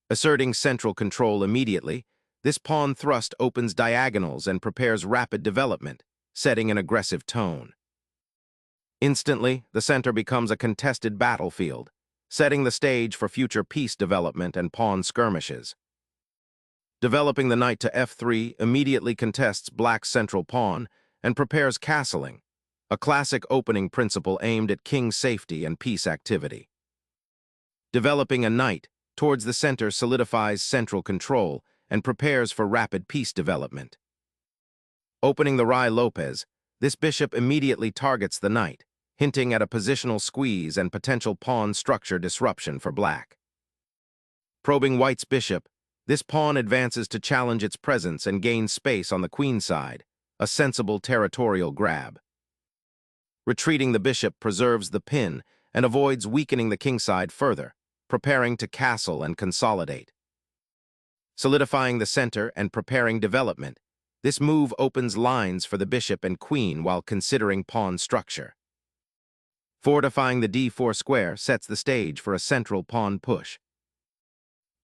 Asserting central control immediately, this pawn thrust opens diagonals and prepares rapid development, setting an aggressive tone. Instantly, the center becomes a contested battlefield, setting the stage for future piece development and pawn skirmishes. Developing the knight to f3 immediately contests black's central pawn and prepares castling, a classic opening principle aimed at king safety and piece activity. Developing a knight towards the center solidifies central control and prepares for rapid piece development. Opening the Ruy-Lopez, this bishop immediately targets the knight, hinting at a positional squeeze and potential pawn structure disruption for black. Probing white's bishop, this pawn advances to challenge its presence and gains space on the queen side, a sensible territorial grab. Retreating the bishop preserves the pin and avoids weakening the kingside further, preparing to castle and consolidate. Solidifying the center and preparing development, this move opens lines for the bishop and queen while considering pawn structure. Fortifying the d4 square sets the stage for a central pawn push.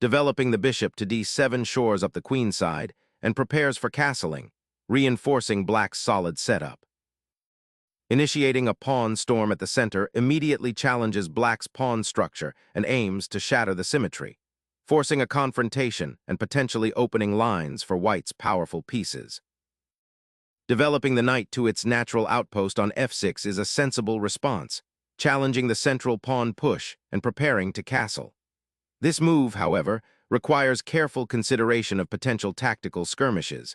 Developing the bishop to d7 shores up the queen side and prepares for castling, reinforcing black's solid setup. Initiating a pawn storm at the center immediately challenges black's pawn structure and aims to shatter the symmetry, forcing a confrontation and potentially opening lines for white's powerful pieces. Developing the knight to its natural outpost on f6 is a sensible response, challenging the central pawn push and preparing to castle. This move, however, requires careful consideration of potential tactical skirmishes.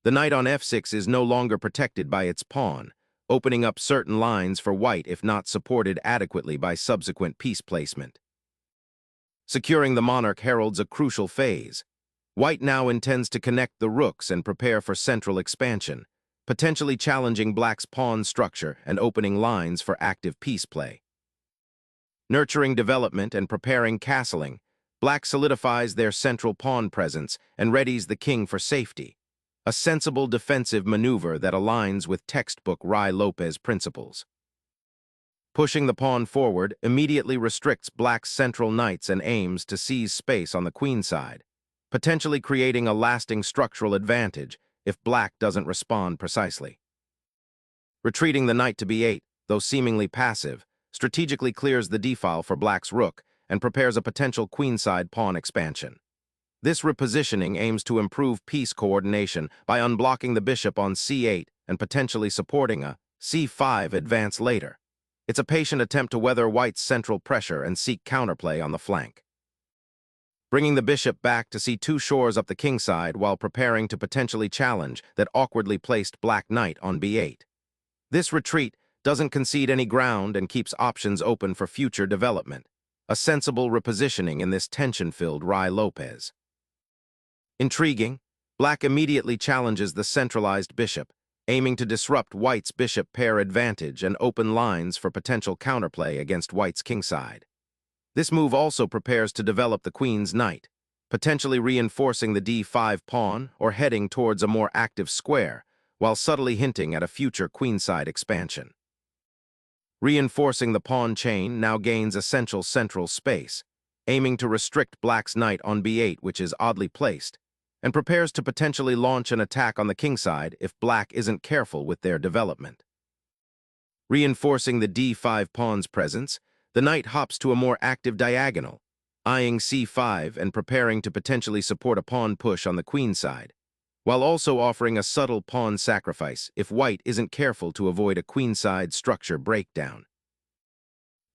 The knight on f6 is no longer protected by its pawn, opening up certain lines for white if not supported adequately by subsequent piece placement. Securing the monarch heralds a crucial phase. White now intends to connect the rooks and prepare for central expansion, potentially challenging black's pawn structure and opening lines for active piece play. Nurturing development and preparing castling, black solidifies their central pawn presence and readies the king for safety, a sensible defensive maneuver that aligns with textbook Ruy-Lopez principles. Pushing the pawn forward immediately restricts black's central knights and aims to seize space on the queen side, potentially creating a lasting structural advantage if black doesn't respond precisely. Retreating the knight to b8, though seemingly passive, strategically clears the d-file for black's rook and prepares a potential queenside pawn expansion. This repositioning aims to improve piece coordination by unblocking the bishop on c8 and potentially supporting a c5 advance later. It's a patient attempt to weather white's central pressure and seek counterplay on the flank. Bringing the bishop back to c2 shores up the kingside while preparing to potentially challenge that awkwardly placed black knight on b8. This retreat doesn't concede any ground and keeps options open for future development, a sensible repositioning in this tension-filled Ruy-Lopez. Intriguing, black immediately challenges the centralized bishop, aiming to disrupt white's bishop pair advantage and open lines for potential counterplay against white's kingside. This move also prepares to develop the queen's knight, potentially reinforcing the d5 pawn or heading towards a more active square, while subtly hinting at a future queenside expansion. Reinforcing the pawn chain now gains essential central space, aiming to restrict black's knight on b8, which is oddly placed, and prepares to potentially launch an attack on the kingside if black isn't careful with their development. Reinforcing the d5 pawn's presence, the knight hops to a more active diagonal, eyeing c5 and preparing to potentially support a pawn push on the queen side, while also offering a subtle pawn sacrifice if white isn't careful to avoid a queenside structure breakdown.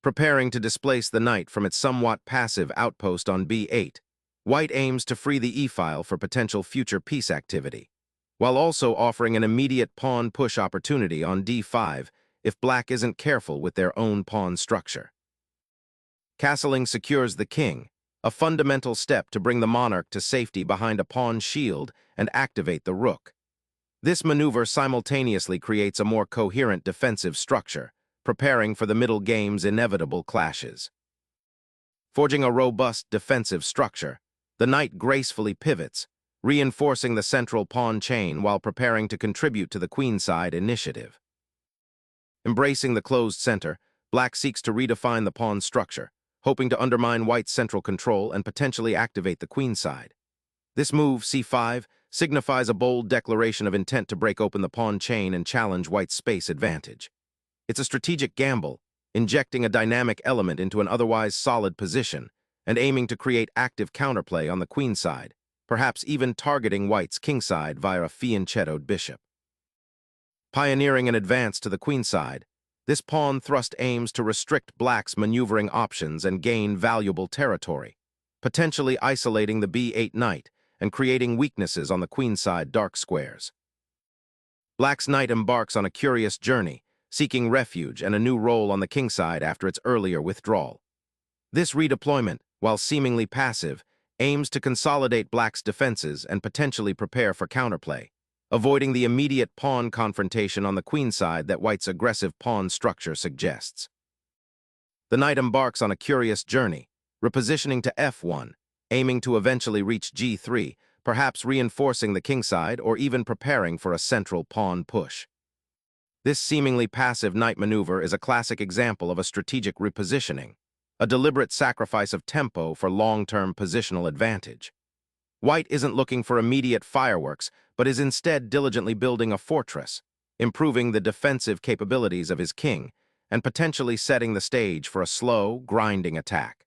Preparing to displace the knight from its somewhat passive outpost on b8, white aims to free the e-file for potential future piece activity, while also offering an immediate pawn push opportunity on d5 if black isn't careful with their own pawn structure. Castling secures the king, a fundamental step to bring the monarch to safety behind a pawn shield and activate the rook. This maneuver simultaneously creates a more coherent defensive structure, preparing for the middle game's inevitable clashes. Forging a robust defensive structure, the knight gracefully pivots, reinforcing the central pawn chain while preparing to contribute to the queenside initiative. Embracing the closed center, black seeks to redefine the pawn structure, hoping to undermine white's central control and potentially activate the queenside. This move, c5, signifies a bold declaration of intent to break open the pawn chain and challenge white's space advantage. It's a strategic gamble, injecting a dynamic element into an otherwise solid position and aiming to create active counterplay on the queenside, perhaps even targeting white's kingside via a fianchettoed bishop. Pioneering an advance to the queenside, this pawn thrust aims to restrict black's maneuvering options and gain valuable territory, potentially isolating the b8 knight and creating weaknesses on the queenside dark squares. Black's knight embarks on a curious journey, seeking refuge and a new role on the kingside after its earlier withdrawal. This redeployment, while seemingly passive, aims to consolidate black's defenses and potentially prepare for counterplay, avoiding the immediate pawn confrontation on the queenside that white's aggressive pawn structure suggests. The knight embarks on a curious journey, repositioning to f1, aiming to eventually reach g3, perhaps reinforcing the kingside or even preparing for a central pawn push. This seemingly passive knight maneuver is a classic example of a strategic repositioning, a deliberate sacrifice of tempo for long-term positional advantage. White isn't looking for immediate fireworks, but is instead diligently building a fortress, improving the defensive capabilities of his king, and potentially setting the stage for a slow, grinding attack.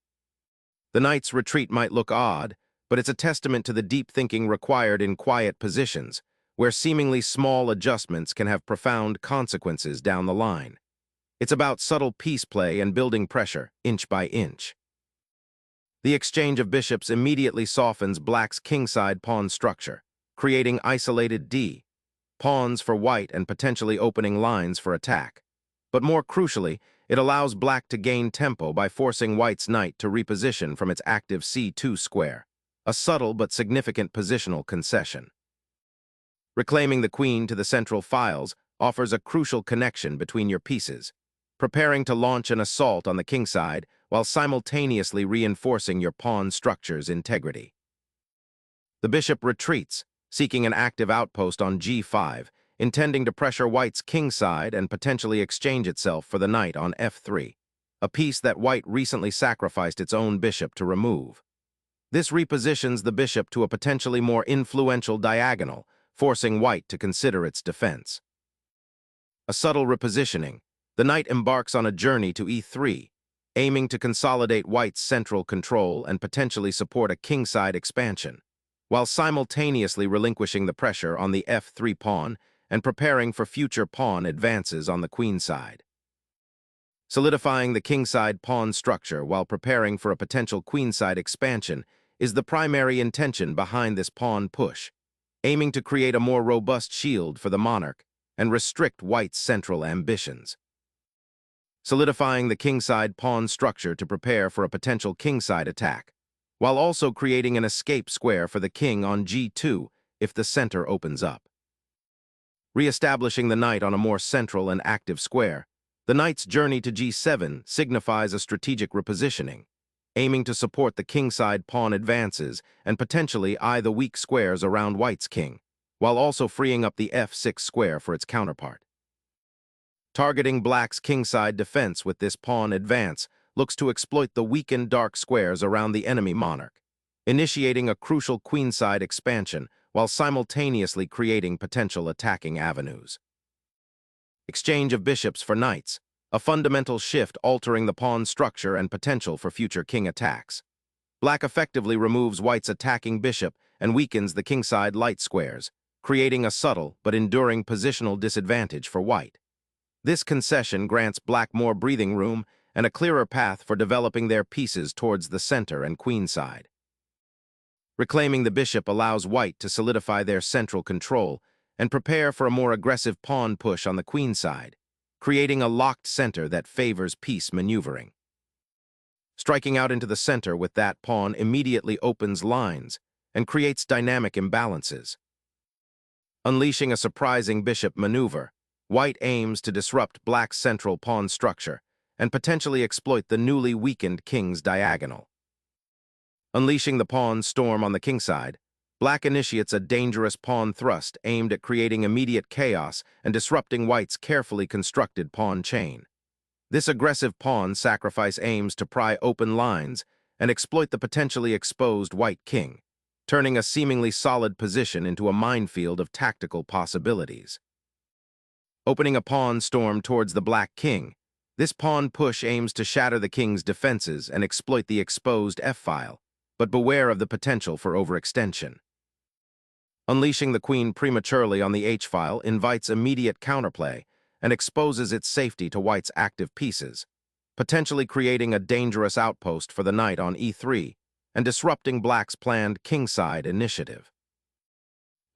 The knight's retreat might look odd, but it's a testament to the deep thinking required in quiet positions, where seemingly small adjustments can have profound consequences down the line. It's about subtle piece play and building pressure, inch by inch. The exchange of bishops immediately softens black's kingside pawn structure, creating isolated d, pawns for white and potentially opening lines for attack. But more crucially, it allows black to gain tempo by forcing white's knight to reposition from its active c2 square, a subtle but significant positional concession. Reclaiming the queen to the central files offers a crucial connection between your pieces, preparing to launch an assault on the kingside while simultaneously reinforcing your pawn structure's integrity. The bishop retreats, seeking an active outpost on g5, intending to pressure white's kingside and potentially exchange itself for the knight on f3, a piece that white recently sacrificed its own bishop to remove. This repositions the bishop to a potentially more influential diagonal, forcing white to consider its defense. A subtle repositioning, the knight embarks on a journey to e3, aiming to consolidate white's central control and potentially support a kingside expansion, while simultaneously relinquishing the pressure on the f3 pawn and preparing for future pawn advances on the queenside. Solidifying the kingside pawn structure while preparing for a potential queenside expansion is the primary intention behind this pawn push, aiming to create a more robust shield for the monarch and restrict white's central ambitions. Solidifying the kingside pawn structure to prepare for a potential kingside attack, while also creating an escape square for the king on g2 if the center opens up. Re-establishing the knight on a more central and active square, the knight's journey to g7 signifies a strategic repositioning, aiming to support the kingside pawn advances and potentially eye the weak squares around white's king, while also freeing up the f6 square for its counterpart. Targeting black's kingside defense with this pawn advance looks to exploit the weakened dark squares around the enemy monarch, initiating a crucial queenside expansion while simultaneously creating potential attacking avenues. Exchange of bishops for knights, a fundamental shift altering the pawn structure and potential for future king attacks. Black effectively removes white's attacking bishop and weakens the kingside light squares, creating a subtle but enduring positional disadvantage for white. This concession grants black more breathing room and a clearer path for developing their pieces towards the center and queenside. Reclaiming the bishop allows white to solidify their central control and prepare for a more aggressive pawn push on the queenside, creating a locked center that favors piece maneuvering. Striking out into the center with that pawn immediately opens lines and creates dynamic imbalances. Unleashing a surprising bishop maneuver, white aims to disrupt black's central pawn structure and potentially exploit the newly weakened king's diagonal. Unleashing the pawn storm on the kingside, black initiates a dangerous pawn thrust aimed at creating immediate chaos and disrupting white's carefully constructed pawn chain. This aggressive pawn sacrifice aims to pry open lines and exploit the potentially exposed white king, turning a seemingly solid position into a minefield of tactical possibilities. Opening a pawn storm towards the black king, this pawn push aims to shatter the king's defenses and exploit the exposed f-file, but beware of the potential for overextension. Unleashing the queen prematurely on the h-file invites immediate counterplay and exposes its safety to white's active pieces, potentially creating a dangerous outpost for the knight on e3 and disrupting black's planned kingside initiative.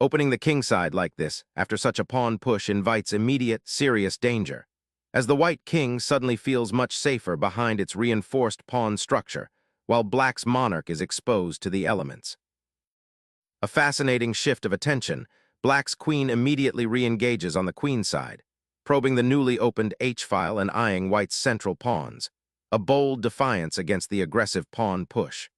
Opening the kingside like this after such a pawn push invites immediate, serious danger, as the white king suddenly feels much safer behind its reinforced pawn structure, while black's monarch is exposed to the elements. A fascinating shift of attention, black's queen immediately re-engages on the queen side, probing the newly opened h-file and eyeing white's central pawns, a bold defiance against the aggressive pawn push.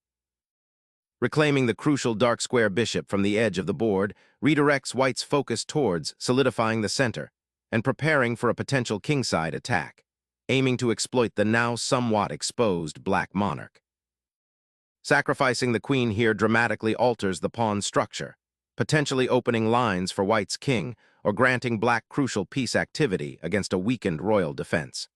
Reclaiming the crucial dark square bishop from the edge of the board redirects white's focus towards solidifying the center and preparing for a potential kingside attack, aiming to exploit the now somewhat exposed black monarch. Sacrificing the queen here dramatically alters the pawn structure, potentially opening lines for white's king or granting black crucial piece activity against a weakened royal defense.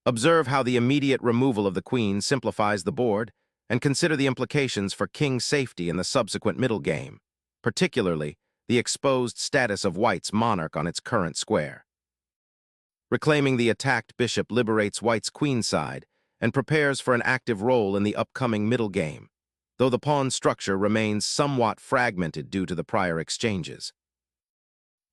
Observe how the immediate removal of the queen simplifies the board, and consider the implications for king's safety in the subsequent middle game, particularly the exposed status of white's monarch on its current square. Reclaiming the attacked bishop liberates white's queen side and prepares for an active role in the upcoming middle game, though the pawn structure remains somewhat fragmented due to the prior exchanges.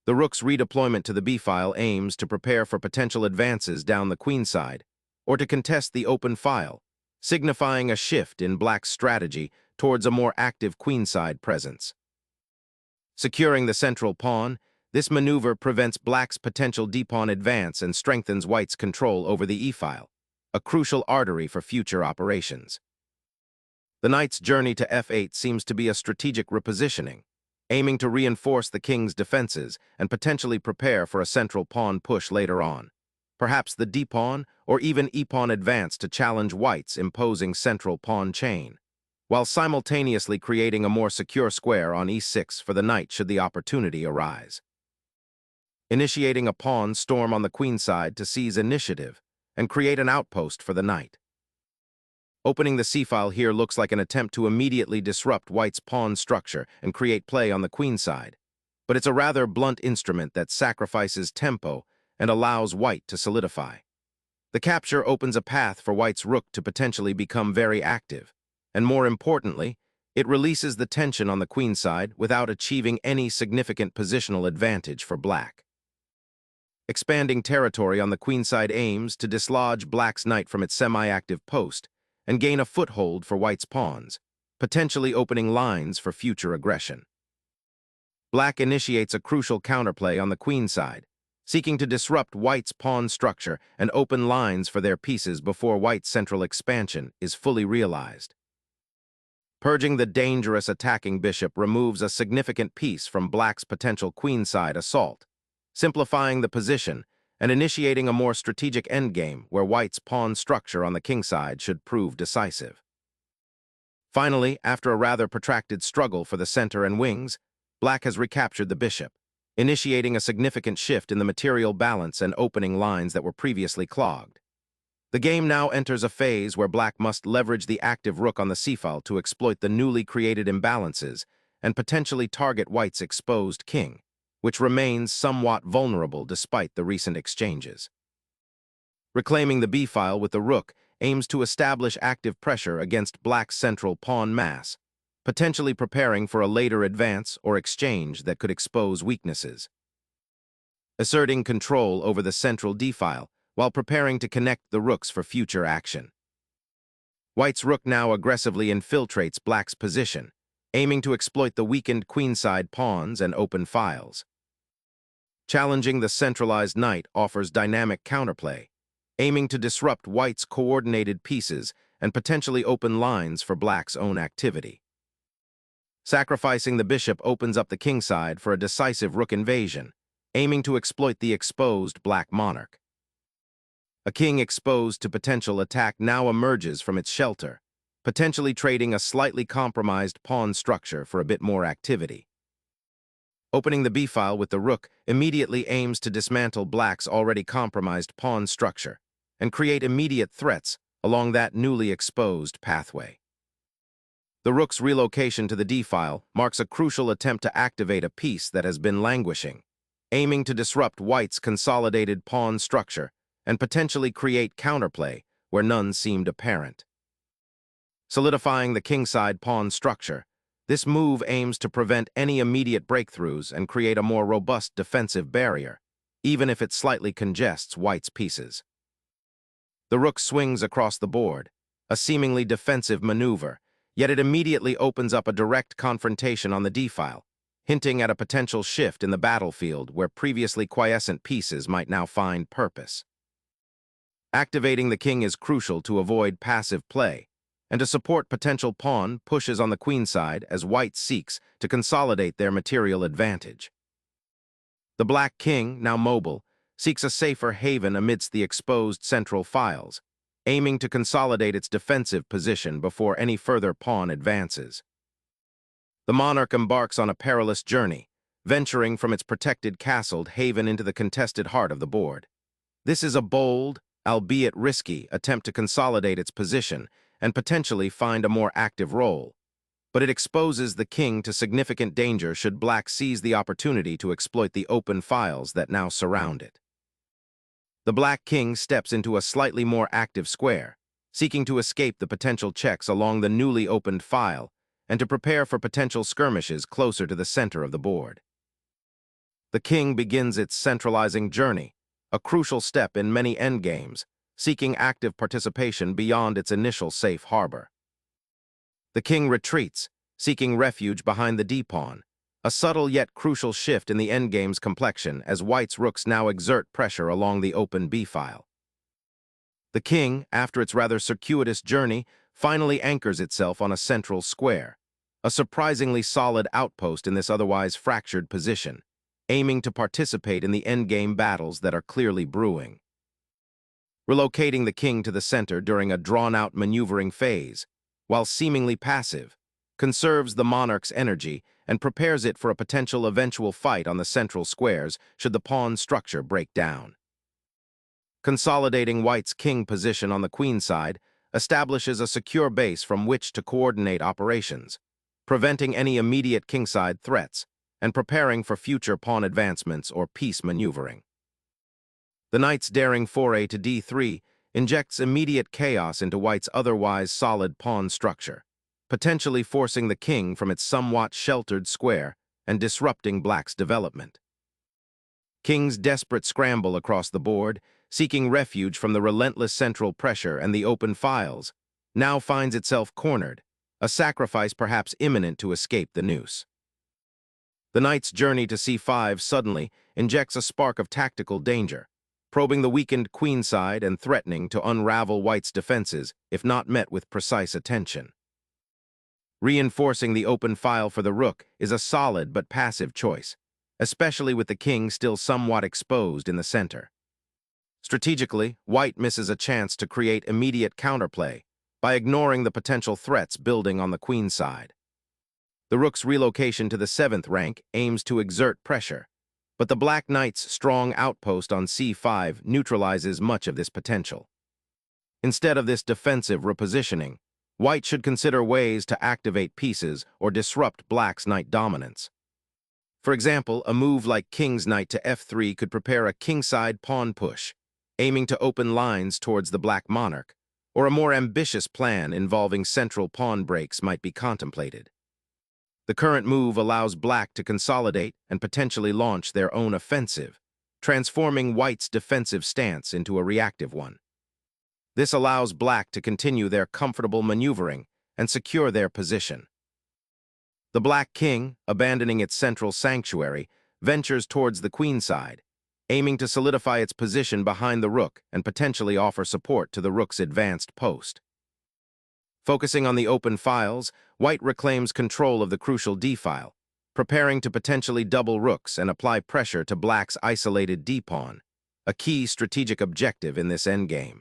The rook's redeployment to the b-file aims to prepare for potential advances down the queen side or to contest the open file, signifying a shift in black's strategy towards a more active queenside presence. Securing the central pawn, this maneuver prevents black's potential d-pawn advance and strengthens white's control over the e-file, a crucial artery for future operations. The knight's journey to f8 seems to be a strategic repositioning, aiming to reinforce the king's defenses and potentially prepare for a central pawn push later on. Perhaps the d-pawn or even e-pawn advance to challenge white's imposing central pawn chain, while simultaneously creating a more secure square on e6 for the knight should the opportunity arise. Initiating a pawn storm on the queen side to seize initiative and create an outpost for the knight. Opening the c-file here looks like an attempt to immediately disrupt white's pawn structure and create play on the queen side, but it's a rather blunt instrument that sacrifices tempo and allows white to solidify. The capture opens a path for white's rook to potentially become very active, and more importantly, it releases the tension on the queen side without achieving any significant positional advantage for black. Expanding territory on the queenside aims to dislodge black's knight from its semi-active post and gain a foothold for white's pawns, potentially opening lines for future aggression. Black initiates a crucial counterplay on the queenside, seeking to disrupt white's pawn structure and open lines for their pieces before white's central expansion is fully realized. Purging the dangerous attacking bishop removes a significant piece from black's potential queenside assault, simplifying the position and initiating a more strategic endgame where white's pawn structure on the kingside should prove decisive. Finally, after a rather protracted struggle for the center and wings, black has recaptured the bishop, initiating a significant shift in the material balance and opening lines that were previously clogged. The game now enters a phase where black must leverage the active rook on the c-file to exploit the newly created imbalances and potentially target white's exposed king, which remains somewhat vulnerable despite the recent exchanges. Reclaiming the b-file with the rook aims to establish active pressure against black's central pawn mass, potentially preparing for a later advance or exchange that could expose weaknesses. Asserting control over the central d-file while preparing to connect the rooks for future action. White's rook now aggressively infiltrates black's position, aiming to exploit the weakened queenside pawns and open files. Challenging the centralized knight offers dynamic counterplay, aiming to disrupt white's coordinated pieces and potentially open lines for black's own activity. Sacrificing the bishop opens up the kingside for a decisive rook invasion, aiming to exploit the exposed black monarch. A king exposed to potential attack now emerges from its shelter, potentially trading a slightly compromised pawn structure for a bit more activity. Opening the b-file with the rook immediately aims to dismantle black's already compromised pawn structure and create immediate threats along that newly exposed pathway. The rook's relocation to the d-file marks a crucial attempt to activate a piece that has been languishing, aiming to disrupt white's consolidated pawn structure and potentially create counterplay where none seemed apparent. Solidifying the kingside pawn structure, this move aims to prevent any immediate breakthroughs and create a more robust defensive barrier, even if it slightly congests white's pieces. The rook swings across the board, a seemingly defensive maneuver, yet it immediately opens up a direct confrontation on the d-file, hinting at a potential shift in the battlefield where previously quiescent pieces might now find purpose. Activating the king is crucial to avoid passive play, and to support potential pawn pushes on the queenside as white seeks to consolidate their material advantage. The black king, now mobile, seeks a safer haven amidst the exposed central files, aiming to consolidate its defensive position before any further pawn advances. The monarch embarks on a perilous journey, venturing from its protected castled haven into the contested heart of the board. This is a bold, albeit risky, attempt to consolidate its position and potentially find a more active role, but it exposes the king to significant danger should black seize the opportunity to exploit the open files that now surround it. The black king steps into a slightly more active square, seeking to escape the potential checks along the newly opened file and to prepare for potential skirmishes closer to the center of the board. The king begins its centralizing journey, a crucial step in many endgames, seeking active participation beyond its initial safe harbor. The king retreats, seeking refuge behind the d-pawn, a subtle yet crucial shift in the endgame's complexion as white's rooks now exert pressure along the open b-file. The king, after its rather circuitous journey, finally anchors itself on a central square, a surprisingly solid outpost in this otherwise fractured position, aiming to participate in the endgame battles that are clearly brewing. Relocating the king to the center during a drawn-out maneuvering phase, while seemingly passive, conserves the monarch's energy and prepares it for a potential eventual fight on the central squares should the pawn structure break down. Consolidating white's king position on the queenside establishes a secure base from which to coordinate operations, preventing any immediate kingside threats and preparing for future pawn advancements or piece maneuvering. The knight's daring foray to d3 injects immediate chaos into white's otherwise solid pawn structure, potentially forcing the king from its somewhat sheltered square and disrupting black's development. King's desperate scramble across the board, seeking refuge from the relentless central pressure and the open files, now finds itself cornered, a sacrifice perhaps imminent to escape the noose. The knight's journey to c5 suddenly injects a spark of tactical danger, probing the weakened queenside and threatening to unravel white's defenses if not met with precise attention. Reinforcing the open file for the rook is a solid but passive choice, especially with the king still somewhat exposed in the center. Strategically, white misses a chance to create immediate counterplay by ignoring the potential threats building on the queenside. The rook's relocation to the 7th rank aims to exert pressure, but the black knight's strong outpost on c5 neutralizes much of this potential. Instead of this defensive repositioning, white should consider ways to activate pieces or disrupt black's knight dominance. For example, a move like king's knight to f3 could prepare a kingside pawn push, aiming to open lines towards the black monarch, or a more ambitious plan involving central pawn breaks might be contemplated. The current move allows black to consolidate and potentially launch their own offensive, transforming white's defensive stance into a reactive one. This allows black to continue their comfortable maneuvering and secure their position. The black king, abandoning its central sanctuary, ventures towards the queenside, aiming to solidify its position behind the rook and potentially offer support to the rook's advanced post. Focusing on the open files, white reclaims control of the crucial d-file, preparing to potentially double rooks and apply pressure to black's isolated d-pawn, a key strategic objective in this endgame.